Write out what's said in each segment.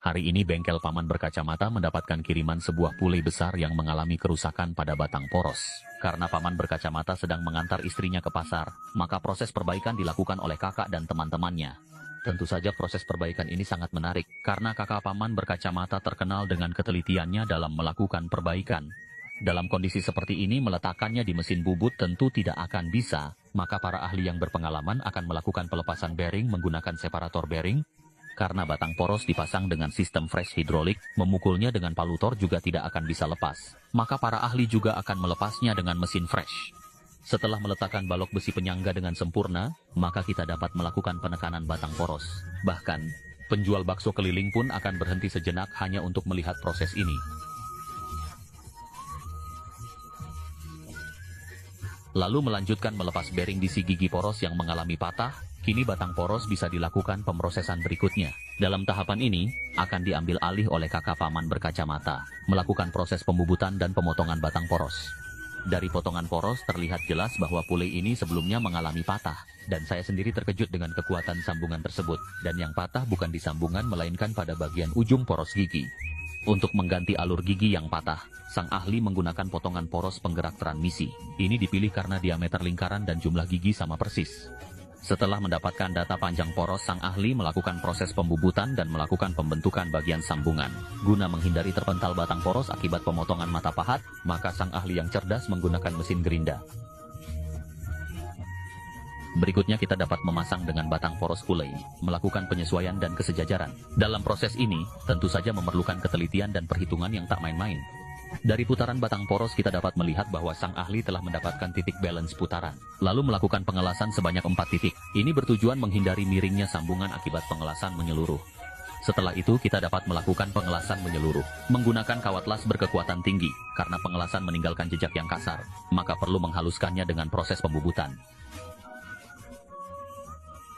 Hari ini bengkel Paman Berkacamata mendapatkan kiriman sebuah pulei besar yang mengalami kerusakan pada batang poros. Karena Paman Berkacamata sedang mengantar istrinya ke pasar, maka proses perbaikan dilakukan oleh kakak dan teman-temannya. Tentu saja proses perbaikan ini sangat menarik, karena kakak Paman Berkacamata terkenal dengan ketelitiannya dalam melakukan perbaikan. Dalam kondisi seperti ini meletakkannya di mesin bubut tentu tidak akan bisa, maka para ahli yang berpengalaman akan melakukan pelepasan bearing menggunakan separator bearing. Karena batang poros dipasang dengan sistem fresh hidrolik, memukulnya dengan palutor juga tidak akan bisa lepas. Maka para ahli juga akan melepasnya dengan mesin fresh. Setelah meletakkan balok besi penyangga dengan sempurna, maka kita dapat melakukan penekanan batang poros. Bahkan, penjual bakso keliling pun akan berhenti sejenak hanya untuk melihat proses ini. Lalu melanjutkan melepas bearing di si gigi poros yang mengalami patah. Kini batang poros bisa dilakukan pemrosesan berikutnya. Dalam tahapan ini, akan diambil alih oleh kakak Paman Berkacamata, melakukan proses pembubutan dan pemotongan batang poros. Dari potongan poros terlihat jelas bahwa pulei ini sebelumnya mengalami patah, dan saya sendiri terkejut dengan kekuatan sambungan tersebut, dan yang patah bukan di sambungan melainkan pada bagian ujung poros gigi. Untuk mengganti alur gigi yang patah, sang ahli menggunakan potongan poros penggerak transmisi. Ini dipilih karena diameter lingkaran dan jumlah gigi sama persis. Setelah mendapatkan data panjang poros, sang ahli melakukan proses pembubutan dan melakukan pembentukan bagian sambungan. Guna menghindari terpental batang poros akibat pemotongan mata pahat, maka sang ahli yang cerdas menggunakan mesin gerinda. Berikutnya kita dapat memasang dengan batang poros pulei, melakukan penyesuaian dan kesejajaran. Dalam proses ini, tentu saja memerlukan ketelitian dan perhitungan yang tak main-main. Dari putaran batang poros kita dapat melihat bahwa sang ahli telah mendapatkan titik balance putaran, lalu melakukan pengelasan sebanyak 4 titik. Ini bertujuan menghindari miringnya sambungan akibat pengelasan menyeluruh. Setelah itu kita dapat melakukan pengelasan menyeluruh, menggunakan kawat las berkekuatan tinggi, karena pengelasan meninggalkan jejak yang kasar, maka perlu menghaluskannya dengan proses pembubutan.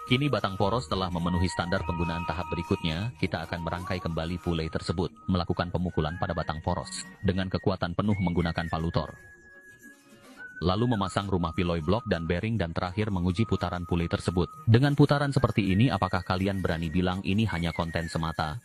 Kini batang poros telah memenuhi standar penggunaan. Tahap berikutnya, kita akan merangkai kembali pulei tersebut, melakukan pemukulan pada batang poros, dengan kekuatan penuh menggunakan palutor. Lalu memasang rumah piloi blok dan bearing dan terakhir menguji putaran pulei tersebut. Dengan putaran seperti ini apakah kalian berani bilang ini hanya konten semata?